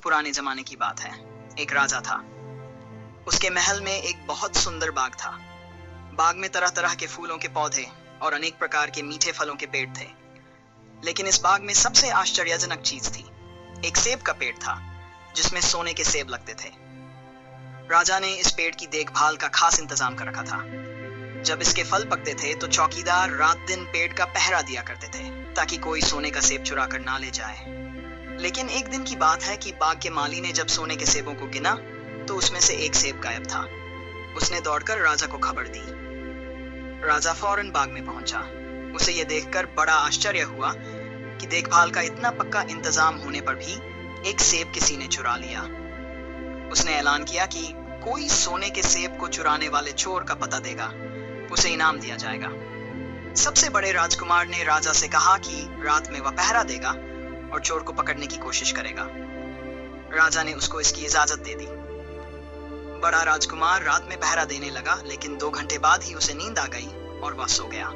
पुराने जमाने की बात है। एक राजा था। उसके महल में एक बहुत सुंदर बाग था। बाग में तरह तरह के फूलों के पौधे और अनेक प्रकार के मीठे फलों के पेड़ थे। लेकिन इस बाग में सबसे आश्चर्यजनक चीज थी। एक सेब का पेड़ था जिसमें सोने के सेब लगते थे। राजा ने इस पेड़ की देखभाल का खास इंतजाम कर रखा था। जब इसके फल पकते थे तो चौकीदार रात दिन पेड़ का पहरा दिया करते थे ताकि कोई सोने का सेब चुरा कर ना ले जाए। लेकिन एक दिन की बात है कि बाग के माली ने जब सोने के सेबों को गिना तो उसमें से एक सेब गायब था। उसने दौड़कर राजा को खबर दी। राजा फौरन बाग में पहुंचा। उसे यह देखकर बड़ा आश्चर्य हुआ कि देखभाल का इतना पक्का इंतजाम होने पर भी एक सेब किसी ने चुरा लिया। उसने ऐलान किया कि कोई सोने के सेब को चुराने वाले चोर का पता देगा, उसे इनाम दिया जाएगा। सबसे बड़े राजकुमार ने राजा से कहा कि रात में वह पहरा देगा और चोर को पकड़ने की कोशिश करेगा। राजा ने उसको इसकी इजाजत दे दी। बड़ा राजकुमार रात में पहरा देने लगा, लेकिन 2 घंटे बाद ही उसे नींद आ गई और वह सो गया।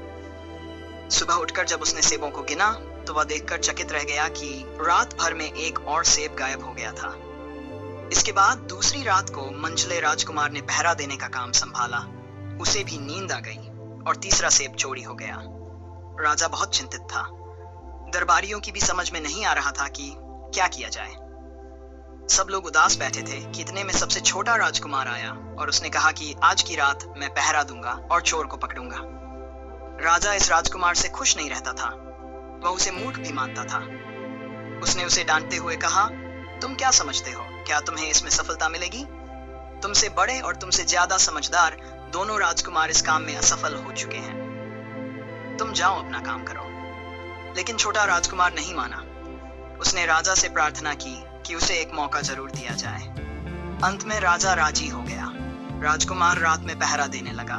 सुबह उठकर जब उसने सेबों को गिना तो वह देखकर चकित रह गया कि रात भर में एक और सेब गायब हो गया था। इसके बाद दूसरी रात को मंझले राजकुमार ने पहरा देने का काम संभाला। उसे भी नींद आ गई और तीसरा सेब चोरी हो गया। राजा बहुत चिंतित था। दरबारियों की भी समझ में नहीं आ रहा था कि क्या किया जाए। सब लोग उदास बैठे थे कि इतने में सबसे छोटा राजकुमार आया और उसने कहा कि आज की रात मैं पहरा दूंगा और चोर को पकड़ूंगा। राजा इस राजकुमार से खुश नहीं रहता था। वह उसे मूर्ख भी मानता था। उसने उसे डांटते हुए कहा, तुम क्या समझते हो? क्या तुम्हें इसमें सफलता मिलेगी? तुमसे बड़े और तुमसे ज्यादा समझदार दोनों राजकुमार इस काम में असफल हो चुके हैं। तुम जाओ, अपना काम करो। लेकिन छोटा राजकुमार नहीं माना। उसने राजा से प्रार्थना की कि उसे एक मौका जरूर दिया जाए। अंत में राजा राजी हो गया। राजकुमार रात में पहरा देने लगा।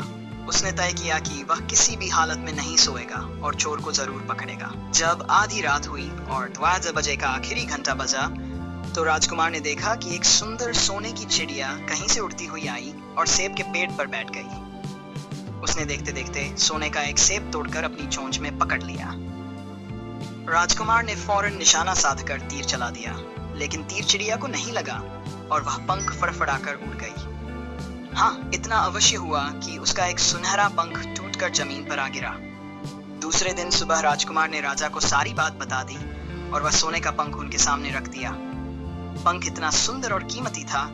उसने तय किया कि वह किसी भी हालत में नहीं सोएगा और चोर को जरूर पकड़ेगा। जब आधी रात हुई और 12 बजे का आखिरी घंटा बजा तो राजकुमार ने देखा कि एक सुंदर सोने की चिड़िया कहीं से उड़ती हुई आई और सेब के पेड़ पर बैठ गई। उसने देखते देखते सोने का एक सेब तोड़कर अपनी चोंच में पकड़ लिया। राजकुमार ने फौरन निशाना साधकर तीर चला दिया, लेकिन तीर चिड़िया को नहीं लगा और वह पंख फड़फड़ाकर उड़ गई। हाँ, इतना अवश्य हुआ कि उसका एक सुनहरा पंख टूटकर जमीन पर आ गिरा। दूसरे दिन सुबह राजकुमार ने राजा को सारी बात बता दी और वह सोने का पंख उनके सामने रख दिया। पंख इतना सुंदर और कीमती था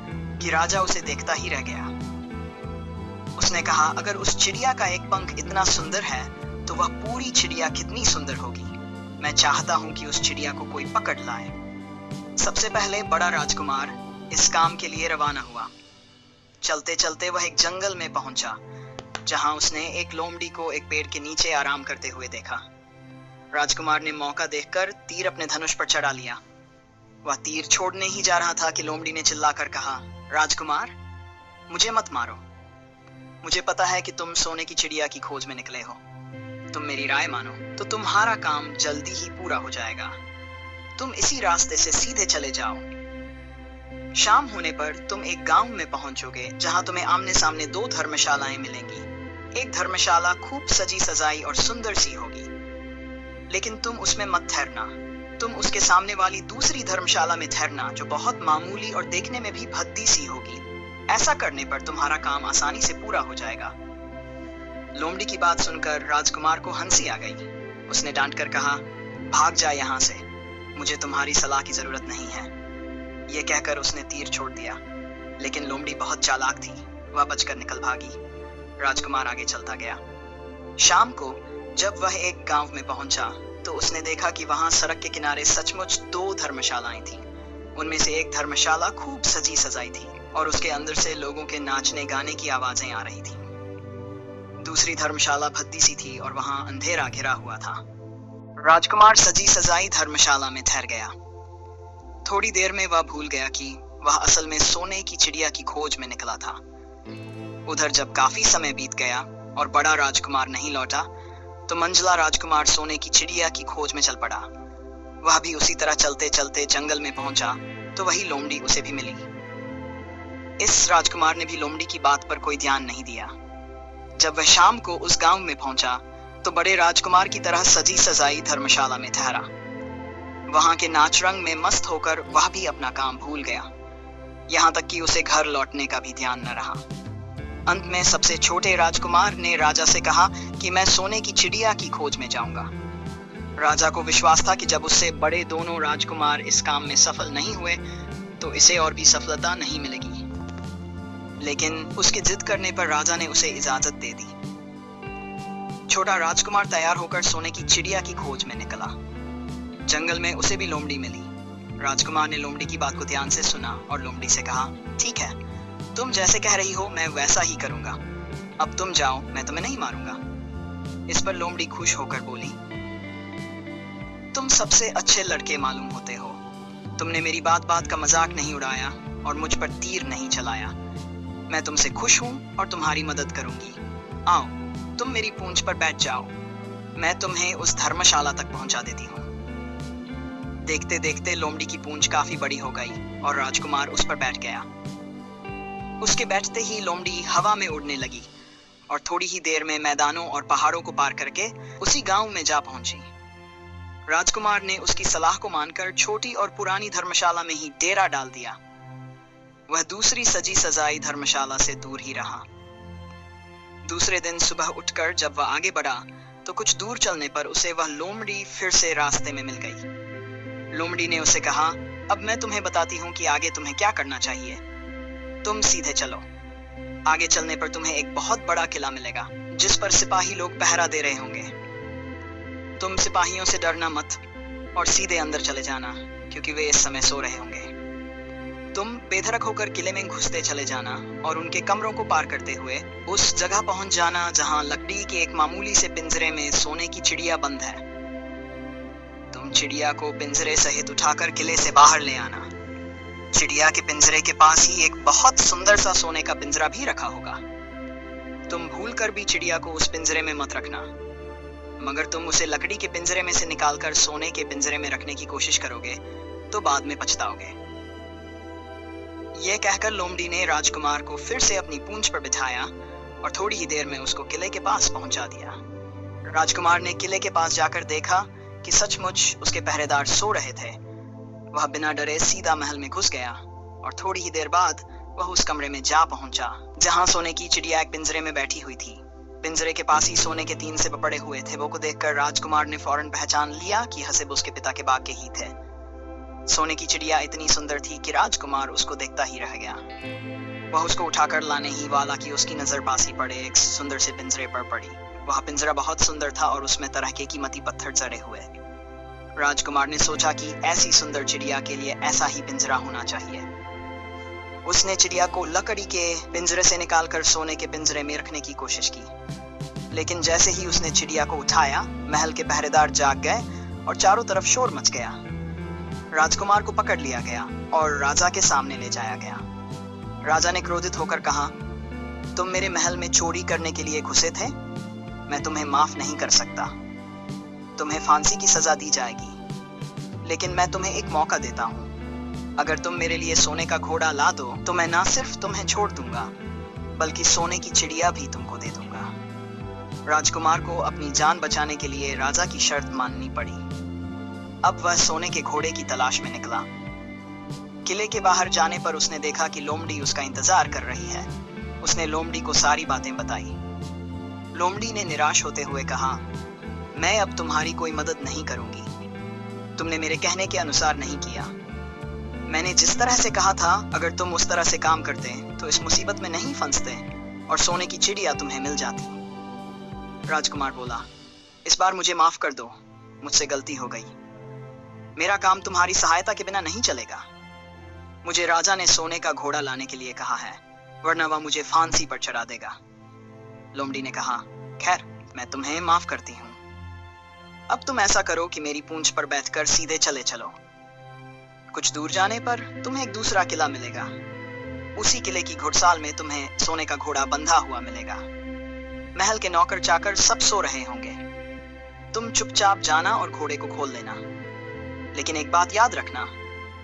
कि राजा उसे देखता ही रह गया। उसने कहा, अगर उस चिड़िया का एक पंख इतना सुंदर है तो वह पूरी चिड़िया कितनी सुंदर होगी। मैं चाहता हूं कि उस चिड़िया को कोई पकड़ लाए। सबसे पहले बड़ा राजकुमार इस काम के लिए रवाना हुआ। चलते चलते वह एक जंगल में पहुंचा, जहां उसने एक लोमड़ी को एक पेड़ के नीचे आराम करते हुए देखा। राजकुमार ने मौका देखकर तीर अपने धनुष पर चढ़ा लिया। वह तीर छोड़ने ही जा रहा था कि लोमड़ी ने चिल्लाकर कहा, राजकुमार, मुझे मत मारो। मुझे पता है कि तुम सोने की चिड़िया की खोज में निकले हो। तुम मेरी राय मानो तो तुम्हारा काम जल्दी ही पूरा हो जाएगा। तुम इसी रास्ते से सीधे चले जाओ। शाम होने पर तुम एक गांव में पहुंचोगे जहां तुम्हें आमने सामने 2 धर्मशालाएं मिलेंगी। एक धर्मशाला खूब सजी सजाई और सुंदर सी होगी, लेकिन तुम उसमें मत ठहरना। तुम उसके सामने वाली दूसरी धर्मशाला में ठहरना, जो बहुत मामूली और देखने में भी भद्दी सी होगी। ऐसा करने पर तुम्हारा काम आसानी से पूरा हो जाएगा। लोमड़ी की बात सुनकर राजकुमार को हंसी आ गई। उसने डांटकर कहा, भाग जा यहाँ से, मुझे तुम्हारी सलाह की जरूरत नहीं है। यह कहकर उसने तीर छोड़ दिया, लेकिन लोमड़ी बहुत चालाक थी। वह बचकर निकल भागी। राजकुमार आगे चलता गया। शाम को जब वह एक गांव में पहुंचा तो उसने देखा कि वहां सड़क के किनारे सचमुच 2 धर्मशालाएं थीं। उनमें से एक धर्मशाला खूब सजी सजाई थी और उसके अंदर से लोगों के नाचने गाने की आवाजें आ रही थी। दूसरी धर्मशाला भद्दी सी थी और वहां अंधेरा घिरा हुआ था। राजकुमार सजी सजाई धर्मशाला में ठहर गया। थोड़ी देर में वह भूल गया कि वह असल में सोने की चिड़िया की खोज में निकला था। उधर जब काफी समय बीत गया और बड़ा राजकुमार नहीं लौटा तो मंझला राजकुमार सोने की चिड़िया की खोज में चल पड़ा। वह भी उसी तरह चलते चलते जंगल में पहुंचा तो वही लोमड़ी उसे भी मिली। इस राजकुमार ने भी लोमड़ी की बात पर कोई ध्यान नहीं दिया। जब वह शाम को उस गांव में पहुंचा तो बड़े राजकुमार की तरह सजी सजाई धर्मशाला में ठहरा। वहां के नाच रंग में मस्त होकर वह भी अपना काम भूल गया, यहाँ तक कि उसे घर लौटने का भी ध्यान न रहा। अंत में सबसे छोटे राजकुमार ने राजा से कहा कि मैं सोने की चिड़िया की खोज में जाऊंगा। राजा को विश्वास था कि जब उससे बड़े दोनों राजकुमार इस काम में सफल नहीं हुए तो इसे और भी सफलता नहीं मिलेगी। लेकिन उसके जिद करने पर राजा ने उसे इजाजत दे दी। छोटा राजकुमार तैयार होकर सोने की चिड़िया की खोज में निकला। जंगल में उसे भी लोमड़ी मिली। राजकुमार ने लोमड़ी की बात को ध्यान से सुना और लोमड़ी से कहा, ठीक है, तुम जैसे कह रही हो मैं वैसा ही करूंगा। अब तुम जाओ, मैं तुम्हें नहीं मारूंगा। इस पर लोमड़ी खुश होकर बोली, तुम सबसे अच्छे लड़के मालूम होते हो। तुमने मेरी बात बात का मजाक नहीं उड़ाया और मुझ पर तीर नहीं चलाया। मैं तुमसे खुश हूं और तुम्हारी मदद करूंगी। आओ, तुम मेरी पूंछ पर बैठ जाओ, मैं तुम्हें उस धर्मशाला तक पहुंचा देती हूँ। देखते देखते लोमड़ी की पूंछ काफी बड़ी हो गई और राजकुमार उस पर बैठ गया। उसके बैठते ही लोमड़ी हवा में उड़ने लगी और थोड़ी ही देर में मैदानों और पहाड़ों को पार करके उसी गांव में जा पहुंची। राजकुमार ने उसकी सलाह को मानकर छोटी और पुरानी धर्मशाला में ही डेरा डाल दिया। वह दूसरी सजी सजाई धर्मशाला से दूर ही रहा। दूसरे दिन सुबह उठकर जब वह आगे बढ़ा तो कुछ दूर चलने पर उसे वह लोमड़ी फिर से रास्ते में मिल गई। लोमड़ी ने उसे कहा, अब मैं तुम्हें बताती हूँ कि आगे तुम्हें क्या करना चाहिए। तुम सीधे चलो। आगे चलने पर तुम्हें एक बहुत बड़ा किला मिलेगा जिस पर सिपाही लोग पहरा दे रहे होंगे। तुम सिपाहियों से डरना मत और सीधे अंदर चले जाना, क्योंकि वे इस समय सो रहे होंगे। तुम बेधड़क होकर किले में घुसते चले जाना और उनके कमरों को पार करते हुए उस जगह पहुंच जाना जहां लकड़ी के एक मामूली से पिंजरे में सोने की चिड़िया बंद है। तुम चिड़िया को पिंजरे सहित उठाकर किले से बाहर ले आना। चिड़िया के पिंजरे के पास ही एक बहुत सुंदर सा सोने का पिंजरा भी रखा होगा। तुम भूलकर भी चिड़िया को उस पिंजरे में मत रखना, मगर तुम उसे लकड़ी के पिंजरे में से निकालकर सोने के पिंजरे में रखने की कोशिश करोगे तो बाद में पछताओगे। यह कहकर लोमड़ी ने राजकुमार को फिर से अपनी पूंछ पर बिठाया और थोड़ी ही देर में उसको किले के पास पहुंचा दिया। राजकुमार ने किले के पास जाकर देखा कि सचमुच उसके पहरेदार सो रहे थे। वह बिना डरे सीधा महल में घुस गया और थोड़ी ही देर बाद वह उस कमरे में जा पहुंचा जहां सोने की चिड़िया एक पिंजरे में बैठी हुई थी। पिंजरे के पास ही सोने के 3 सिप पड़े हुए थे। वो को देखकर राजकुमार ने फौरन पहचान लिया कि हसीब उसके पिता के बाग के ही थे। सोने की चिड़िया इतनी सुंदर थी कि राजकुमार उसको देखता ही रह गया। वह उसको उठाकर लाने ही वाला कि उसकी नजर पास ही पड़े एक सुंदर से पिंजरे पर पड़ी। वह पिंजरा बहुत सुंदर था और उसमें तरह के कीमती पत्थर चढ़े हुए। राजकुमार ने सोचा कि ऐसी सुंदर चिड़िया के लिए ऐसा ही पिंजरा होना चाहिए। उसने चिड़िया को लकड़ी के पिंजरे से निकालकर सोने के पिंजरे में रखने की कोशिश की, लेकिन जैसे ही उसने चिड़िया को उठाया, महल के पहरेदार जाग गए और चारों तरफ शोर मच गया। राजकुमार को पकड़ लिया गया और राजा के सामने ले जाया गया। राजा ने क्रोधित होकर कहा, तुम मेरे महल में चोरी करने के लिए घुसे थे? मैं तुम्हें माफ नहीं कर सकता। तुम्हें फांसी की सजा दी जाएगी, लेकिन मैं तुम्हें एक मौका देता हूँ। अगर तुम मेरे लिए सोने का घोड़ा ला दो तो मैं ना सिर्फ तुम्हें छोड़ दूंगा, बल्कि सोने की चिड़िया भी तुमको दे दूंगा। राजकुमार को अपनी जान बचाने के लिए राजा की शर्त माननी पड़ी। अब वह सोने के घोड़े की तलाश में निकला। किले के बाहर जाने पर उसने देखा कि लोमड़ी उसका इंतजार कर रही है। उसने लोमड़ी को सारी बातें बताई। लोमड़ी ने निराश होते हुए कहा, मैं अब तुम्हारी कोई मदद नहीं करूंगी। तुमने मेरे कहने के अनुसार नहीं किया। मैंने जिस तरह से कहा था, अगर तुम उस तरह से काम करते तो इस मुसीबत में नहीं फंसते और सोने की चिड़िया तुम्हें मिल जाती। राजकुमार बोला, इस बार मुझे माफ कर दो, मुझसे गलती हो गई। मेरा काम तुम्हारी सहायता के बिना नहीं चलेगा। मुझे राजा ने सोने का घोड़ा लाने के लिए कहा है, वरना वह मुझे फांसी पर चढ़ा देगा। लोमड़ी ने कहा, खैर, मैं तुम्हें माफ करती हूँ। अब तुम ऐसा करो कि मेरी पूंछ पर बैठकर सीधे चले चलो। कुछ दूर जाने पर तुम्हें एक दूसरा किला मिलेगा। उसी किले की घुड़साल में तुम्हें सोने का घोड़ा बंधा हुआ मिलेगा। महल के नौकर चाकर सब सो रहे होंगे। तुम चुपचाप जाना और घोड़े को खोल लेना। लेकिन एक बात याद रखना,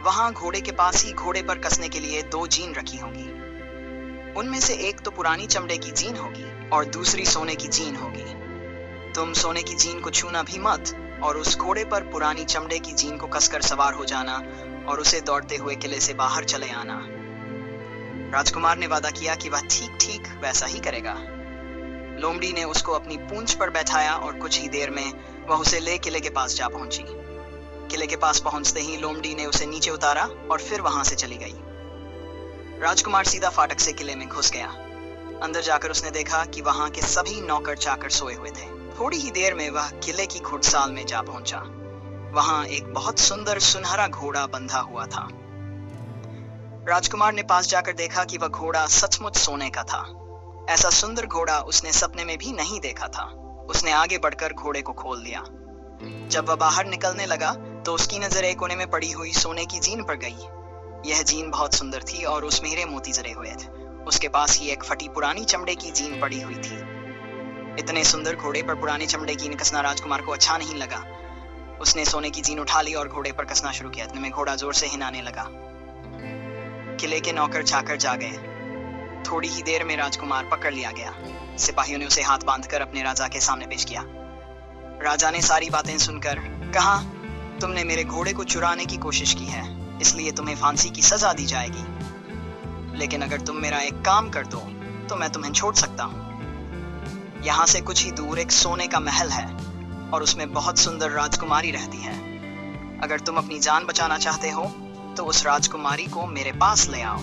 वहां घोड़े के पास ही घोड़े पर कसने के लिए 2 जीन रखी होंगी। उनमें से एक तो पुरानी चमड़े की जीन होगी और दूसरी सोने की जीन होगी। तुम सोने की जीन को छूना भी मत और उस घोड़े पर पुरानी चमड़े की जीन को कसकर सवार हो जाना और उसे दौड़ते हुए किले से बाहर चले आना। राजकुमार ने वादा किया कि वह ठीक ठीक वैसा ही करेगा। लोमड़ी ने उसको अपनी पूंछ पर बैठाया और कुछ ही देर में वह उसे ले किले के पास जा पहुंची। किले के पास पहुंचते ही लोमड़ी ने उसे नीचे उतारा और फिर वहां से चली गई। राजकुमार सीधा फाटक से किले में घुस गया। अंदर जाकर उसने देखा कि वहां के सभी नौकर चाकर सोए हुए थे। थोड़ी ही देर में वह किले की घुड़साल में जा पहुंचा। वहां एक बहुत सुंदर सुनहरा घोड़ा बंधा हुआ था। राजकुमार ने पास जाकर देखा कि वह घोड़ा सचमुच सोने का था। ऐसा सुंदर घोड़ा उसने सपने में भी नहीं देखा था। उसने आगे बढ़कर घोड़े को खोल दिया। जब वह बाहर निकलने लगा तो उसकी नजर एक कोने में पड़ी हुई सोने की जीन पर गई। यह जीन बहुत सुंदर थी और उसमें हीरे मोती जड़े हुए थे। उसके पास ही एक फटी पुरानी चमड़े की जीन पड़ी हुई थी। इतने सुंदर घोड़े पर पुरानी चमड़े की जीन कसना राजकुमार को अच्छा नहीं लगा। उसने सोने की जीन उठा ली और घोड़े पर कसना शुरू किया। इतने में घोड़ा जोर से हिलाने लगा। किले के नौकर चाकर जा गए। थोड़ी ही देर में राजकुमार पकड़ लिया गया। सिपाहियों ने उसे हाथ बांधकर अपने राजा के सामने पेश किया। राजा ने सारी बातें सुनकर कहा, तुमने मेरे घोड़े को चुराने की कोशिश की है, इसलिए तुम्हें फांसी की सजा दी जाएगी। लेकिन अगर तुम मेरा एक काम कर दो तो मैं तुम्हें छोड़ सकता हूँ। यहाँ से कुछ ही दूर एक सोने का महल है और उसमें बहुत सुंदर राजकुमारी रहती है। अगर तुम अपनी जान बचाना चाहते हो तो उस राजकुमारी को मेरे पास ले आओ।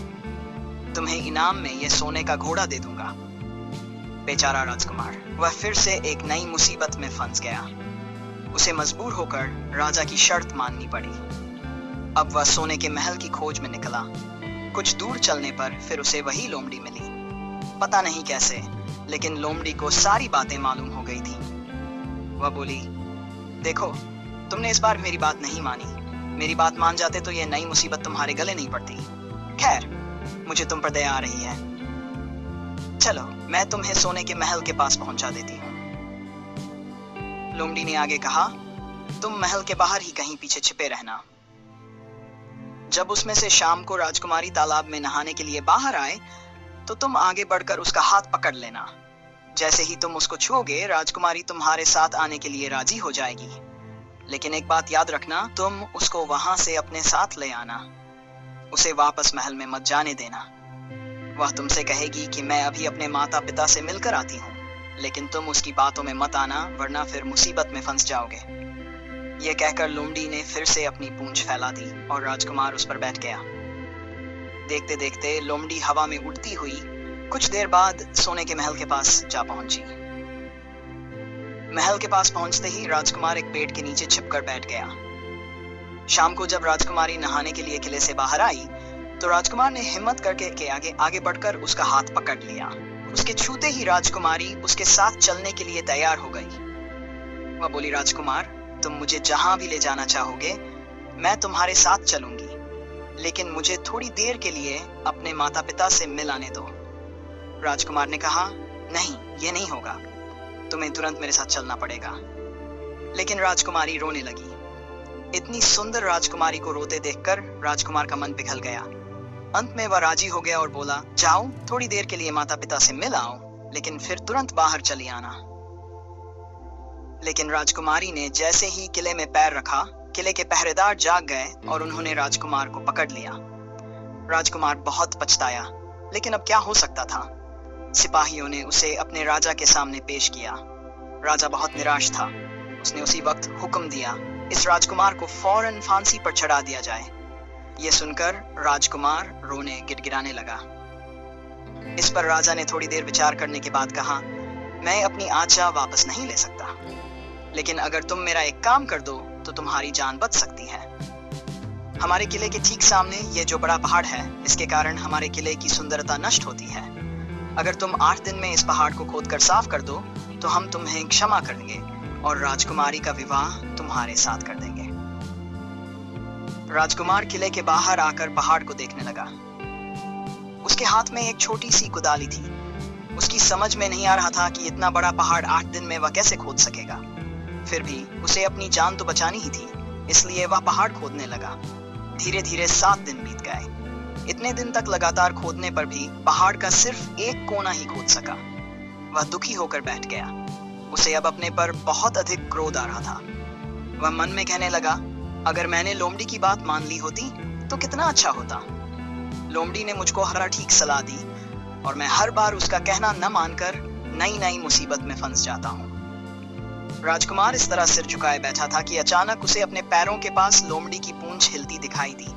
तुम्हें इनाम में यह सोने का घोड़ा दे दूंगा। बेचारा राजकुमार, वह फिर से एक नई मुसीबत में फंस गया। उसे मजबूर होकर राजा की शर्त माननी पड़ी। अब वह सोने के महल की खोज में निकला। कुछ दूर चलने पर फिर उसे वही लोमड़ी मिली। पता नहीं कैसे, लेकिन लोमड़ी को सारी बातें मालूम हो गई थी। वह बोली, देखो, तुमने इस बार मेरी बात नहीं मानी। मेरी बात मान जाते तो यह नई मुसीबत तुम्हारे गले नहीं पड़ती। खैर, मुझे तुम पर दया आ रही है। चलो, मैं तुम्हें सोने के महल के पास पहुंचा देती हूँ। लोमड़ी ने आगे कहा, तुम महल के बाहर ही कहीं पीछे छिपे रहना। जब उसमें से शाम को राजकुमारी तालाब में नहाने के लिए बाहर आए तो तुम आगे बढ़कर उसका हाथ पकड़ लेना। जैसे ही तुम उसको छूओगे, राजकुमारी तुम्हारे साथ आने के लिए राजी हो जाएगी। लेकिन एक बात याद रखना, तुम उसको वहां से अपने साथ ले आना। उसे वापस महल में मत जाने देना। वह तुमसे कहेगी कि मैं अभी अपने माता पिता से मिलकर आती हूँ, लेकिन तुम उसकी बातों में मत आना, वरना फिर मुसीबत में फंस जाओगे। यह कहकर लोमड़ी ने फिर से अपनी पूंछ फैला दी और राजकुमार उस पर बैठ गया। देखते देखते लोमड़ी हवा में उड़ती हुई कुछ देर बाद सोने के महल के पास जा पहुंची। महल के पास पहुंचते ही राजकुमार एक पेड़ के नीचे छिपकर बैठ गया। शाम को जब राजकुमारी नहाने के लिए किले से बाहर आई तो राजकुमार ने हिम्मत करके के आगे बढ़कर उसका हाथ पकड़ लिया। उसके छूते ही राजकुमारी उसके साथ चलने के लिए तैयार हो गई। वह बोली, राजकुमार, तुम मुझे जहां भी ले जाना चाहोगे मैं तुम्हारे साथ चलूंगी, लेकिन मुझे थोड़ी देर के लिए अपने माता पिता से मिल आने दो। राजकुमार ने कहा, नहीं, ये नहीं होगा, तुम्हें तुरंत मेरे साथ चलना पड़ेगा। लेकिन राजकुमारी रोने लगी। इतनी सुंदर राजकुमारी को रोते देखकर राजकुमार का मन पिघल गया। अंत में वह राजी हो गया और बोला, जाओ, थोड़ी देर के लिए माता पिता से मिल आओ, लेकिन फिर तुरंत बाहर चली आना। लेकिन राजकुमारी ने जैसे ही किले में पैर रखा, किले के पहरेदार जाग गए और उन्होंने राजकुमार को पकड़ लिया। राजकुमार बहुत पछताया, लेकिन अब क्या हो सकता था। सिपाहियों ने उसे अपने राजा के सामने पेश किया। राजा बहुत निराश था। उसने उसी वक्त हुक्म दिया, इस राजकुमार को फौरन फांसी पर चढ़ा दिया जाए। यह सुनकर राजकुमार रोने गिड़गिड़ाने लगा। इस पर राजा ने थोड़ी देर विचार करने के बाद कहा, मैं अपनी आज्ञा वापस नहीं ले सकता, लेकिन अगर तुम मेरा एक काम कर दो तो तुम्हारी जान बच सकती है। हमारे किले के ठीक सामने ये जो बड़ा पहाड़ है, इसके कारण हमारे किले की सुंदरता नष्ट होती है। अगर तुम 8 दिन में इस पहाड़ को खोदकर साफ कर दो तो हम तुम्हें क्षमा करेंगे और राजकुमारी का विवाह तुम्हारे साथ कर देंगे। राजकुमार किले के बाहर आकर पहाड़ को देखने लगा। उसके हाथ में एक छोटी सी कुदाली थी। उसकी समझ में नहीं आ रहा था कि इतना बड़ा पहाड़ 8 दिन में वह कैसे खोद सकेगा। फिर भी उसे अपनी जान तो बचानी ही थी, इसलिए वह पहाड़ खोदने लगा। धीरे धीरे 7 दिन बीत गए। इतने दिन तक लगातार खोदने पर भी पहाड़ का सिर्फ एक कोना ही खोद सका। वह दुखी होकर बैठ गया। उसे अब अपने पर बहुत अधिक क्रोध आ रहा था। वह मन में कहने लगा, अगर मैंने लोमड़ी की बात मान ली होती तो कितना अच्छा होता। लोमड़ी ने मुझको हर ठीक सलाह दी और मैं हर बार उसका कहना न मानकर नई नई मुसीबत में फंस जाता हूँ। राजकुमार इस तरह सिर झुकाए बैठा था कि अचानक उसे अपने पैरों के पास लोमड़ी की पूंछ हिलती दिखाई दी।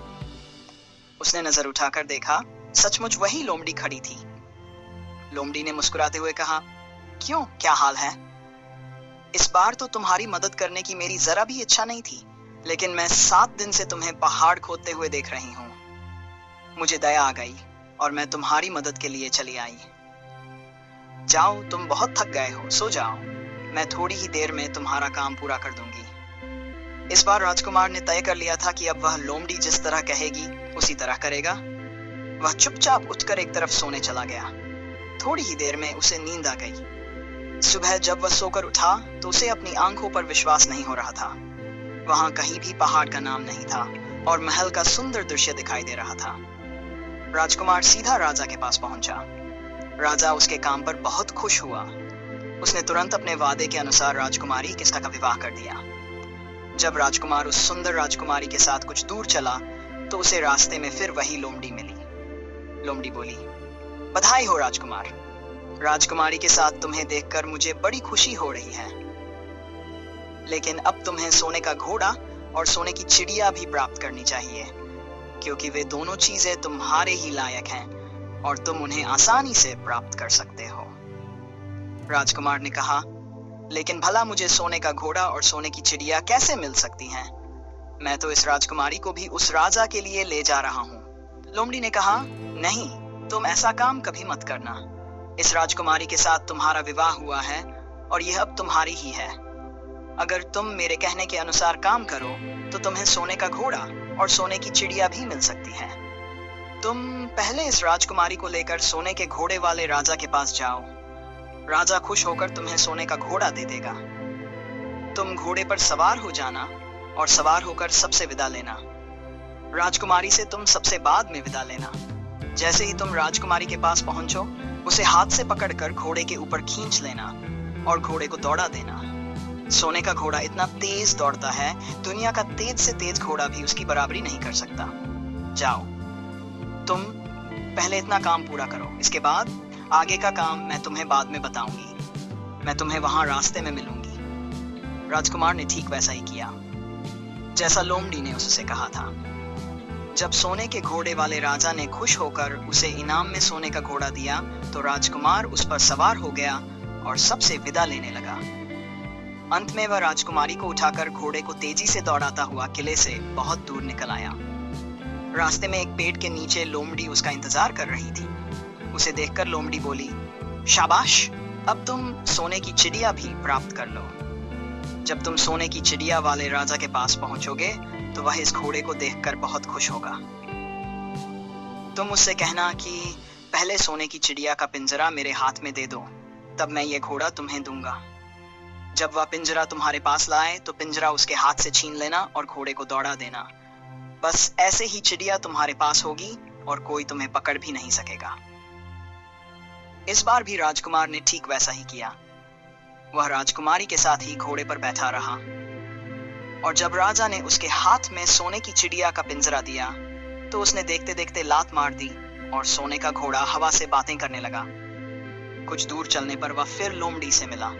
उसने नजर उठाकर देखा, सचमुच वही लोमड़ी खड़ी थी। लोमड़ी ने मुस्कुराते हुए कहा, क्यों, क्या हाल है? इस बार तो तुम्हारी मदद करने की मेरी जरा भी इच्छा नहीं थी, लेकिन मैं 7 दिन से तुम्हें पहाड़ खोदते हुए देख रही हूँ। मुझे दया आ गई और मैं तुम्हारी मदद के लिए चली आई। जाओ, तुम बहुत थक गए हो, सो जाओ। मैं थोड़ी ही देर में तुम्हारा काम पूरा कर दूंगी। इस बार राजकुमार ने तय कर लिया था कि अब वह लोमड़ी जिस तरह कहेगी उसी तरह करेगा। वह चुपचाप उठकर एक तरफ सोने चला गया। थोड़ी ही देर में उसे नींद आ गई। सुबह जब वह सोकर उठा तो उसे अपनी आंखों पर विश्वास नहीं हो रहा था। वहां कहीं भी पहाड़ का नाम नहीं था और महल का सुंदर दृश्य दिखाई दे रहा था। राजकुमार सीधा राजा के पास पहुंचा। राजा उसके काम पर बहुत खुश हुआ। उसने तुरंत अपने वादे के अनुसार राजकुमारी किस्ता का विवाह कर दिया। जब राजकुमार उस सुंदर राजकुमारी के साथ कुछ दूर चला तो उसे रास्ते में फिर वही लोमड़ी मिली। लोमड़ी बोली, बधाई हो राजकुमार। राजकुमारी के साथ तुम्हें देखकर मुझे बड़ी खुशी हो रही है, लेकिन अब तुम्हें सोने का घोड़ा और सोने की चिड़िया भी प्राप्त करनी चाहिए, क्योंकि वे दोनों चीजें तुम्हारे ही लायक हैं और तुम उन्हें आसानी से प्राप्त कर सकते हो। राजकुमार ने कहा, लेकिन भला मुझे सोने का घोड़ा और सोने की चिड़िया कैसे मिल सकती हैं? मैं तो इस राजकुमारी को भी उस राजा के लिए ले जा रहा हूँ। लोमड़ी ने कहा, नहीं, तुम ऐसा काम कभी मत करना। इस राजकुमारी के साथ तुम्हारा विवाह हुआ है और यह अब तुम्हारी ही है। अगर तुम मेरे कहने के अनुसार काम करो तो तुम्हें सोने का घोड़ा और सोने की चिड़िया भी मिल सकती है। तुम पहले इस राजकुमारी को लेकर सोने के घोड़े वाले राजा के पास जाओ। राजा खुश होकर तुम्हें सोने का घोड़ा दे देगा। तुम घोड़े पर सवार हो जाना और सवार होकर सबसे विदा लेना। राजकुमारी से तुम सबसे बाद में विदा लेना। जैसे ही तुम राजकुमारी के पास पहुंचो, उसे हाथ से पकड़कर घोड़े के ऊपर खींच लेना और घोड़े को दौड़ा देना। सोने का घोड़ा इतना तेज दौड़ता है, दुनिया का तेज से तेज घोड़ा भी उसकी बराबरी नहीं कर सकता। जाओ, तुम पहले इतना काम पूरा करो, इसके बाद आगे का काम मैं तुम्हें बाद में बताऊंगी। मैं तुम्हें वहां रास्ते में मिलूंगी। राजकुमार ने ठीक वैसा ही किया जैसा लोमड़ी ने उससे कहा था। जब सोने के घोड़े वाले राजा ने खुश होकर उसे इनाम में सोने का घोड़ा दिया तो राजकुमार उस पर सवार हो गया और सबसे विदा लेने लगा। अंत में वह राजकुमारी को उठाकर घोड़े को तेजी से दौड़ाता हुआ किले से बहुत दूर निकल आया। रास्ते में एक पेड़ के नीचे लोमड़ी उसका इंतजार कर रही थी। उसे देखकर लोमड़ी बोली, शाबाश, अब तुम सोने की चिड़िया भी प्राप्त कर लो। जब तुम सोने की चिड़िया वाले राजा के पास पहुंचोगे तो वह इस घोड़े को देखकर बहुत खुश होगा। तुम उससे कहना कि पहले सोने की चिड़िया का पिंजरा मेरे हाथ में दे दो, तब मैं ये घोड़ा तुम्हें दूंगा। जब वह पिंजरा तुम्हारे पास लाए तो पिंजरा उसके हाथ से छीन लेना और घोड़े को दौड़ा देना। बस ऐसे ही चिड़िया तुम्हारे पास होगी और कोई तुम्हें पकड़ भी नहीं सकेगा। इस बार भी राजकुमार ने ठीक वैसा ही किया। वह राजकुमारी के साथ ही घोड़े पर बैठा रहा और जब राजा ने उसके हाथ में सोने की चिड़िया का पिंजरा दिया तो उसने देखते देखते लात मार दी और सोने का घोड़ा हवा से बातें करने लगा। कुछ दूर चलने पर वह फिर लोमड़ी से मिला।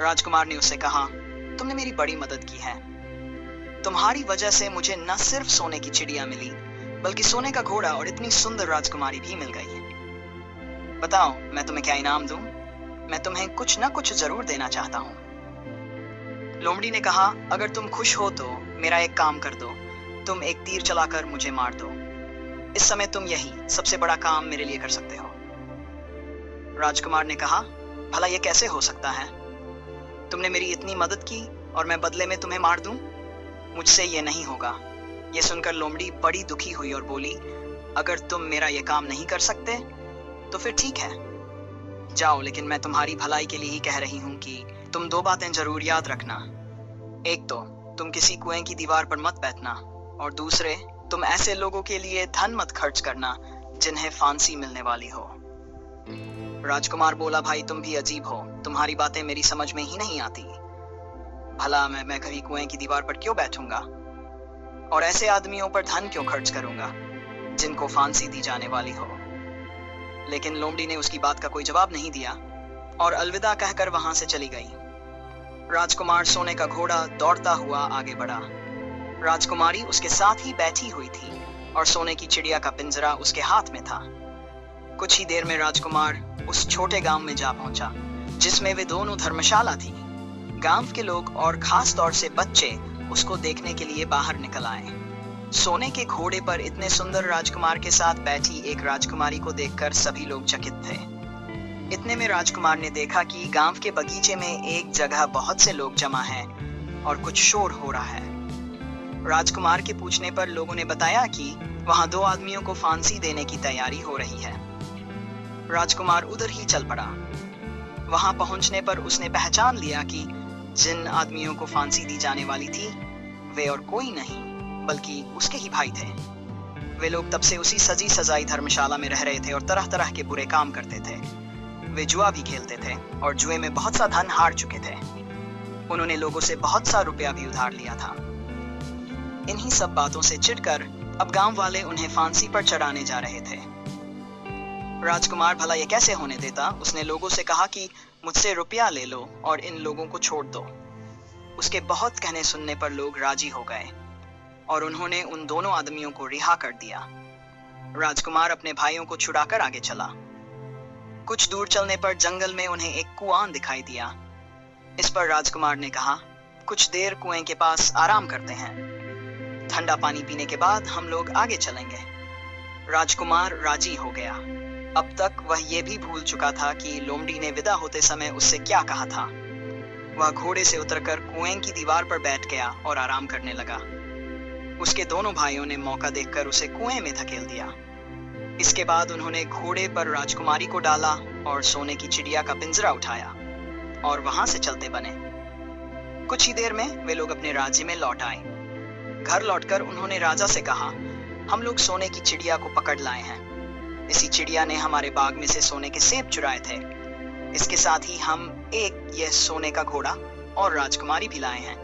राजकुमार ने उससे कहा, तुमने मेरी बड़ी मदद की है। तुम्हारी वजह से मुझे न सिर्फ सोने की चिड़िया मिली बल्कि सोने का घोड़ा और इतनी सुंदर राजकुमारी भी मिल गई। बताओ, मैं तुम्हें क्या इनाम दूं? मैं तुम्हें कुछ न कुछ जरूर देना चाहता हूं। लोमड़ी ने कहा, अगर तुम खुश हो तो मेरा एक काम कर दो, तुम एक तीर चलाकर मुझे मार दो। इस समय तुम यही सबसे बड़ा काम मेरे लिए कर सकते हो। राजकुमार ने कहा, भला ये कैसे हो सकता है? तुमने मेरी इतनी मदद की और मैं बदले में तुम्हें मार दूं? मुझसे ये नहीं होगा। ये सुनकर लोमड़ी बड़ी दुखी हुई और बोली, अगर तुम मेरा ये काम नहीं कर सकते तो फिर ठीक है, जाओ, लेकिन मैं तुम्हारी भलाई के लिए ही कह रही हूँ कि तुम 2 बातें जरूर याद रखना। एक तो तुम किसी कुएं की दीवार पर मत बैठना और दूसरे, तुम ऐसे लोगों के लिए धन मत खर्च करना जिन्हें फांसी मिलने वाली हो। राजकुमार बोला, भाई तुम भी अजीब हो, तुम्हारी बातें मेरी समझ में ही नहीं आती। भला मैं कभी कुएं की दीवार पर क्यों बैठूंगा और ऐसे आदमियों पर धन क्यों खर्च करूंगा जिनको फांसी दी जाने वाली हो। लेकिन लोमड़ी ने उसकी बात का कोई जवाब नहीं दिया और अलविदा कहकर वहां से चली गई। राजकुमार सोने का घोड़ा दौड़ता हुआ आगे बढ़ा। राजकुमारी उसके साथ ही बैठी हुई थी और सोने की चिड़िया का पिंजरा उसके हाथ में था। कुछ ही देर में राजकुमार उस छोटे गांव में जा पहुंचा जिसमें वे दोनों धर्मशाला थी। गांव के लोग और खास तौर से बच्चे उसको देखने के लिए बाहर निकल आए। सोने के घोड़े पर इतने सुंदर राजकुमार के साथ बैठी एक राजकुमारी को देखकर सभी लोग चकित थे। इतने में राजकुमार ने देखा कि गांव के बगीचे में एक जगह बहुत से लोग जमा हैं और कुछ शोर हो रहा है। राजकुमार के पूछने पर लोगों ने बताया कि वहां 2 आदमियों को फांसी देने की तैयारी हो रही है। राजकुमार उधर ही चल पड़ा। वहां पहुंचने पर उसने पहचान लिया कि जिन आदमियों को फांसी दी जाने वाली थी वे और कोई नहीं बल्कि उसके ही भाई थे। वे लोग तब से उसी सजी सजाई धर्मशाला में रह रहे थे और तरह तरह के बुरे काम करते थे। वे जुआ भी खेलते थे और जुए में बहुत सा धन हार चुके थे। उन्होंने लोगों से बहुत सा रुपया भी उधार लिया था। इन्हीं सब बातों से चिढ़कर अब गांव वाले उन्हें फांसी पर चढ़ाने जा रहे थे। राजकुमार भला ये कैसे होने देता। उसने लोगों से कहा कि मुझसे रुपया ले लो और इन लोगों को छोड़ दो। उसके बहुत कहने सुनने पर लोग राजी हो गए और उन्होंने उन दोनों आदमियों को रिहा कर दिया। राजकुमार अपने भाइयों को छुड़ाकर आगे चला। कुछ दूर चलने पर जंगल में उन्हें एक कुआं दिखाई दिया। इस पर राजकुमार ने कहा, कुछ देर कुएं के पास आराम करते हैं। ठंडा पानी पीने के बाद हम लोग आगे चलेंगे। राजकुमार राजी हो गया। अब तक वह यह भी भूल चुका था कि लोमड़ी ने विदा होते समय उससे क्या कहा था। वह घोड़े से उतरकर कुएं की दीवार पर बैठ गया और आराम करने लगा। उसके दोनों भाइयों ने मौका देखकर उसे कुएं में धकेल दिया। इसके बाद उन्होंने घोड़े पर राजकुमारी को डाला और सोने की चिड़िया का पिंजरा उठाया और वहां से चलते बने। कुछ ही देर में वे लोग अपने राज्य में लौट आए। घर लौटकर उन्होंने राजा से कहा, हम लोग सोने की चिड़िया को पकड़ लाए हैं। इसी चिड़िया ने हमारे बाग में से सोने के सेब चुराए थे। इसके साथ ही हम एक यह सोने का घोड़ा और राजकुमारी भी लाए हैं।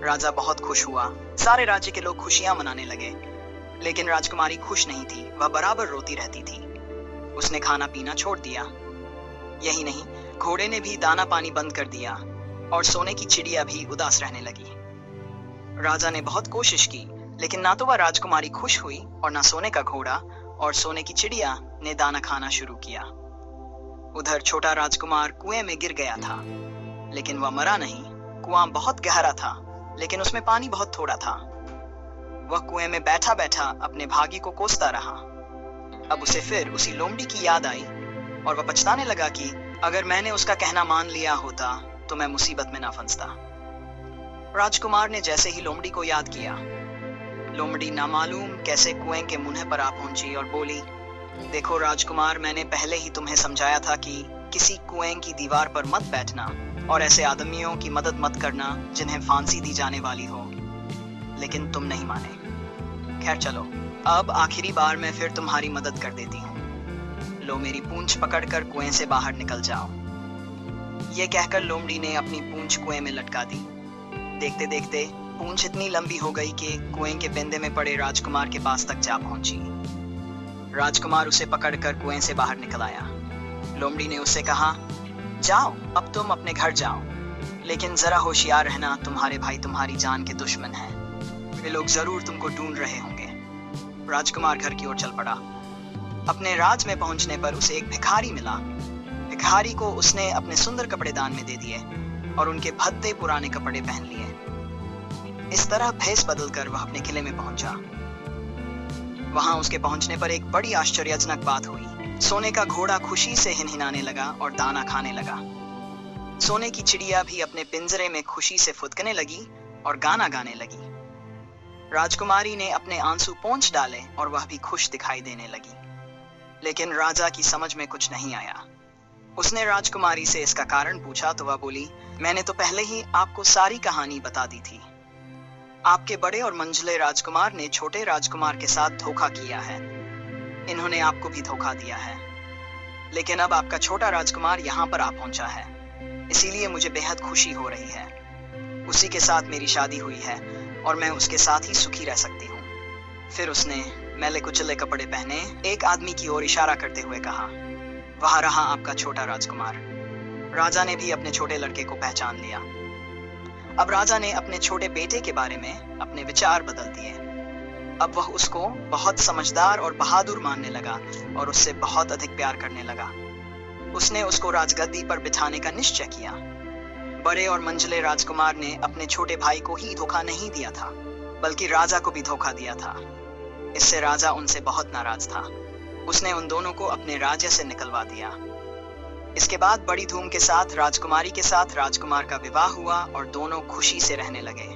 राजा बहुत खुश हुआ। सारे राज्य के लोग खुशियां मनाने लगे, लेकिन राजकुमारी खुश नहीं थी। वह बराबर रोती रहती थी। उसने खाना पीना छोड़ दिया। यही नहीं, घोड़े ने भी दाना पानी बंद कर दिया और सोने की चिड़िया भी उदास रहने लगी। राजा ने बहुत कोशिश की, लेकिन ना तो वह राजकुमारी खुश हुई और ना सोने का घोड़ा और सोने की चिड़िया ने दाना खाना शुरू किया। उधर छोटा राजकुमार कुएं में गिर गया था, लेकिन वह मरा नहीं। कुआं बहुत गहरा था, लेकिन उसमें पानी बहुत थोड़ा था। वह कुएं में बैठा बैठा अपने भाग्य को कोसता रहा। अब उसे फिर उसी लोमड़ी की याद आई और वह पछताने लगा कि अगर मैंने उसका कहना मान लिया होता तो मैं मुसीबत में ना फंसता। राजकुमार ने जैसे ही लोमड़ी को याद किया, लोमड़ी नामालूम कैसे कुएं के मुंह पर आ पहुंची और बोली, देखो राजकुमार, मैंने पहले ही तुम्हें समझाया था कि किसी कुएं की दीवार पर मत बैठना और ऐसे आदमियों की मदद मत करना जिन्हें फांसी दी जाने वाली हो, लेकिन तुम नहीं माने। खैर चलो, अब आखिरी बार मैं फिर तुम्हारी मदद कर देती हूँ। लो मेरी पूंछ पकड़कर कुएं से बाहर निकल जाओ। ये कहकर लोमड़ी ने अपनी पूंछ कुएं में लटका दी। देखते देखते पूंछ इतनी लंबी हो गई कि कुएं के पेंदे में पड़े राजकुमार के पास तक जा पहुंची। राजकुमार उसे पकड़कर कुएं से बाहर निकल आया। लोमड़ी ने उससे कहा, जाओ, अब तुम अपने घर जाओ, लेकिन जरा होशियार रहना, तुम्हारे भाई तुम्हारी जान के दुश्मन हैं। वे लोग जरूर तुमको ढूंढ रहे होंगे। राजकुमार घर की ओर चल पड़ा। अपने राज में पहुंचने पर उसे एक भिखारी मिला। भिखारी को उसने अपने सुंदर कपड़े दान में दे दिए और उनके भद्दे पुराने कपड़े पहन लिए। इस तरह भेष बदलकर वह अपने किले में पहुंचा। वहां उसके पहुंचने पर एक बड़ी आश्चर्यजनक बात हुई। सोने का घोड़ा खुशी से हिनहिनाने लगा और दाना खाने लगा। सोने की चिड़िया भी अपने पिंजरे में खुशी से फुदकने लगी और गाना गाने लगी। राजकुमारी ने अपने आंसू पोंछ डाले और वह भी खुश दिखाई देने लगी। लेकिन राजा की समझ में कुछ नहीं आया। उसने राजकुमारी से इसका कारण पूछा तो वह बोली, मैंने तो पहले ही आपको सारी कहानी बता दी थी। आपके बड़े और मंझले राजकुमार ने छोटे राजकुमार के साथ धोखा किया है। इन्होंने आपको भी धोखा दिया है, लेकिन अब आपका छोटा राजकुमार यहाँ पर आ पहुंचा है, इसीलिए मुझे बेहद खुशी हो रही है। उसी के साथ मेरी शादी हुई है और मैं उसके साथ ही सुखी रह सकती हूँ। फिर उसने मैले कुचले कपड़े पहने एक आदमी की ओर इशारा करते हुए कहा, वहां रहा आपका छोटा राजकुमार। राजा ने भी अपने छोटे लड़के को पहचान लिया। अब राजा ने अपने छोटे बेटे के बारे में अपने विचार बदल दिए। अब वह उसको बहुत समझदार और बहादुर मानने लगा और उससे बहुत अधिक प्यार करने लगा। उसने उसको राजगद्दी पर बिठाने का निश्चय किया। बड़े और मंझले राजकुमार ने अपने छोटे भाई को ही धोखा नहीं दिया था, बल्कि राजा को भी धोखा दिया था। इससे राजा उनसे बहुत नाराज था। उसने उन दोनों को अपने राज्य से निकलवा दिया। इसके बाद बड़ी धूम के साथ राजकुमारी के साथ राजकुमार का विवाह हुआ और दोनों खुशी से रहने लगे।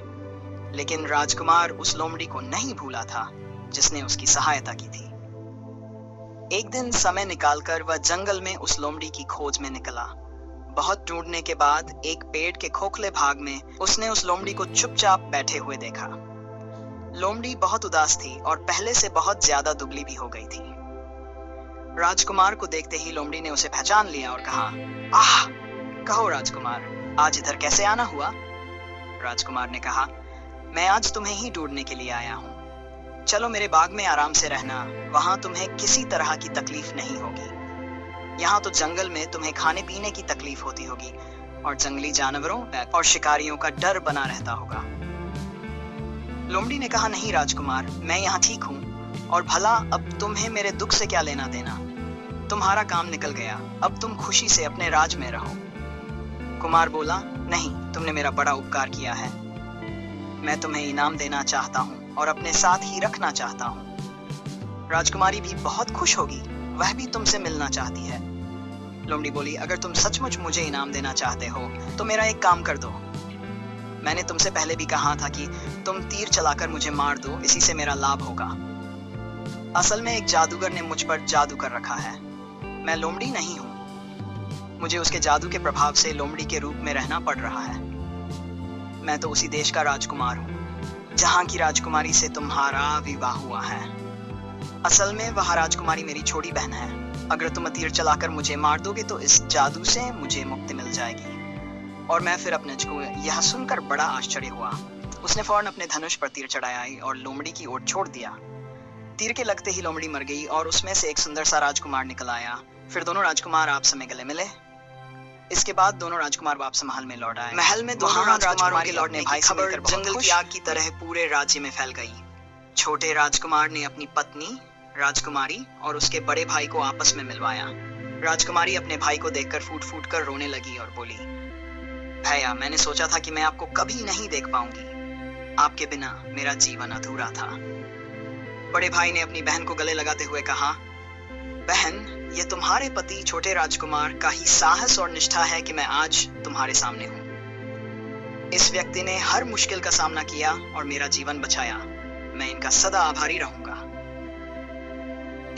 लेकिन राजकुमार उस लोमड़ी को नहीं भूला था जिसने उसकी सहायता की थी। एक दिन समय निकालकर वह जंगल में उस लोमड़ी की खोज में निकला। बहुत ढूंढने के बाद एक पेड़ के खोखले भाग में उसने उस लोमड़ी को चुपचाप बैठे हुए देखा। लोमड़ी बहुत उदास थी और पहले से बहुत ज्यादा दुबली भी हो गई थी। राजकुमार को देखते ही लोमड़ी ने उसे पहचान लिया और कहा, आह, कहो राजकुमार, आज इधर कैसे आना हुआ? राजकुमार ने कहा, मैं आज तुम्हें ही ढूंढने के लिए आया हूँ। चलो मेरे बाग में आराम से रहना, वहां तुम्हें किसी तरह की तकलीफ नहीं होगी। यहाँ तो जंगल में तुम्हें खाने पीने की तकलीफ होती होगी और जंगली जानवरों और शिकारियों का डर बना रहता होगा। लोमड़ी ने कहा, नहीं राजकुमार, मैं यहाँ ठीक हूँ और भला अब तुम्हें मेरे दुख से क्या लेना देना? तुम्हारा काम निकल गया, अब तुम खुशी से अपने राज में रहो। कुमार बोला, नहीं, तुमने मेरा बड़ा उपकार किया है। मैं तुम्हें इनाम देना चाहता हूँ और अपने साथ ही रखना चाहता हूँ। राजकुमारी भी बहुत खुश होगी, वह भी तुमसे मिलना चाहती है। लोमड़ी बोली, अगर तुम सचमुच मुझे इनाम देना चाहते हो तो मेरा एक काम कर दो। मैंने तुमसे पहले भी कहा था कि तुम तीर चलाकर मुझे मार दो, इसी से मेरा लाभ होगा। असल में एक जादूगर ने मुझ पर जादू कर रखा है। मैं लोमड़ी नहीं हूँ। मुझे उसके जादू के प्रभाव से लोमड़ी के रूप में रहना पड़ रहा है। मैं तो उसी देश का राजकुमार हूँ जहाँ की राजकुमारी से तुम्हारा विवाह हुआ है। असल में वह राजकुमारी मेरी छोटी बहन है। अगर तुम तीर चलाकर मुझे मार दोगे तो इस जादू से मुझे मुक्ति मिल जाएगी। और मैं फिर अपने को यह सुनकर बड़ा आश्चर्य हुआ। उसने फौरन अपने धनुष पर तीर चढ़ाया और लोमड़ी की ओर छोड़ दिया। तीर के लगते ही लोमड़ी मर गई और उसमें से एक सुंदर सा राजकुमार निकल आया। फिर दोनों राजकुमार आपस में गले मिले। इसके बाद दोनों राजकुमार वापस महल में लौट आए। महल में दोनों राजकुमारों के लौटने की खबर जंगल की आग की तरह पूरे राज्य में फैल गई। छोटे राजकुमार ने अपनी पत्नी राजकुमारी और उसके बड़े भाई को आपस में मिलवाया। राजकुमारी अपने भाई को देखकर फूट फूट कर रोने लगी और बोली, भैया, मैंने सोचा था कि मैं आपको कभी नहीं देख पाऊंगी। आपके बिना मेरा जीवन अधूरा था। बड़े भाई ने अपनी बहन को गले लगाते हुए कहा, बहन, ये तुम्हारे पति छोटे राजकुमार का ही साहस और निष्ठा है कि मैं आज तुम्हारे सामने हूँ। इस व्यक्ति ने हर मुश्किल का सामना किया और मेरा जीवन बचाया। मैं इनका सदा आभारी रहूंगा।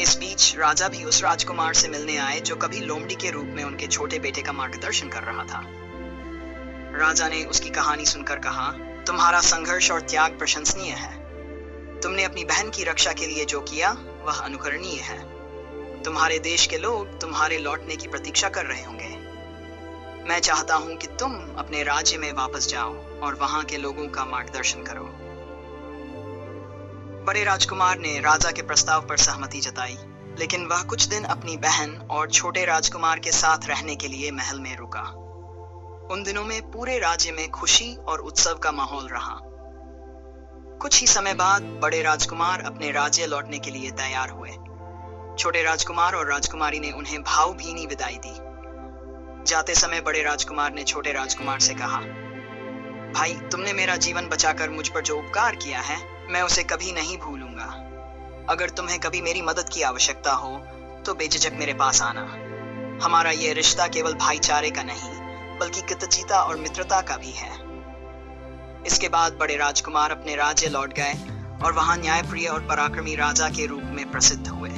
इस बीच राजा भी उस राजकुमार से मिलने आए जो कभी लोमड़ी के रूप में उनके छोटे बेटे का मार्गदर्शन कर रहा था। राजा ने उसकी कहानी सुनकर कहा, तुम्हारा संघर्ष और त्याग प्रशंसनीय है। तुमने अपनी बहन की रक्षा के लिए जो किया वह अनुकरणीय है। तुम्हारे देश के लोग तुम्हारे लौटने की प्रतीक्षा कर रहे होंगे। मैं चाहता हूं कि तुम अपने राज्य में वापस जाओ और वहां के लोगों का मार्गदर्शन करो। बड़े राजकुमार ने राजा के प्रस्ताव पर सहमति जताई, लेकिन वह कुछ दिन अपनी बहन और छोटे राजकुमार के साथ रहने के लिए महल में रुका। उन दिनों में पूरे राज्य में खुशी और उत्सव का माहौल रहा। कुछ ही समय बाद बड़े राजकुमार अपने राज्य लौटने के लिए तैयार हुए। छोटे राजकुमार और राजकुमारी ने उन्हें भावभीनी विदाई दी। जाते समय बड़े राजकुमार ने छोटे राजकुमार से कहा, भाई, तुमने मेरा जीवन बचाकर मुझ पर जो उपकार किया है मैं उसे कभी नहीं भूलूंगा। अगर तुम्हें कभी मेरी मदद की आवश्यकता हो तो बेझिझक मेरे पास आना। हमारा यह रिश्ता केवल भाईचारे का नहीं बल्कि कृतज्ञता और मित्रता का भी है। इसके बाद बड़े राजकुमार अपने राज्य लौट गए और वहां न्यायप्रिय और पराक्रमी राजा के रूप में प्रसिद्ध हुए।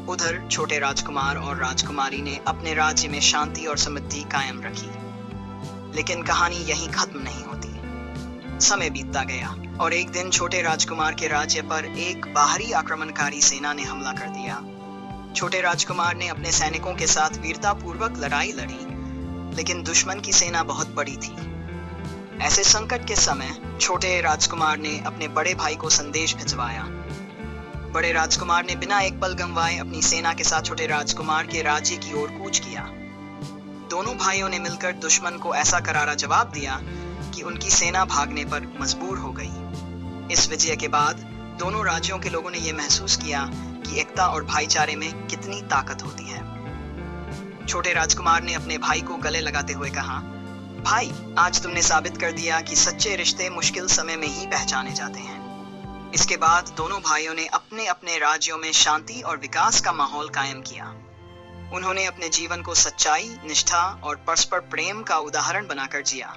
उधर छोटे राजकुमार और राजकुमारी ने अपने राज्य में शांति और समृद्धि कायम रखी। लेकिन कहानी यहीं खत्म नहीं होती। समय बीतता गया और एक दिन छोटे राजकुमार के राज्य पर एक बाहरी आक्रमणकारी सेना ने हमला कर दिया। छोटे राजकुमार ने अपने सैनिकों के साथ वीरतापूर्वक लड़ाई लड़ी, लेकिन दुश्मन की सेना बहुत बड़ी थी। ऐसे संकट के समय छोटे राजकुमार ने अपने बड़े भाई को संदेश भिजवाया। बड़े राजकुमार ने बिना एक पल गंवाए अपनी सेना के साथ छोटे राजकुमार के राज्य की ओर कूच किया। दोनों भाइयों ने मिलकर दुश्मन को ऐसा करारा जवाब दिया कि उनकी सेना भागने पर मजबूर हो गई। इस विजय के बाद दोनों राज्यों के लोगों ने यह महसूस किया कि एकता और भाईचारे में कितनी ताकत होती है। छोटे राजकुमार ने अपने भाई को गले लगाते हुए कहा, भाई, आज तुमने साबित कर दिया कि सच्चे रिश्ते मुश्किल समय में ही पहचाने जाते हैं। इसके बाद दोनों भाइयों ने अपने अपने राज्यों में शांति और विकास का माहौल कायम किया। उन्होंने अपने जीवन को सच्चाई, निष्ठा और परस्पर प्रेम का उदाहरण बनाकर जिया।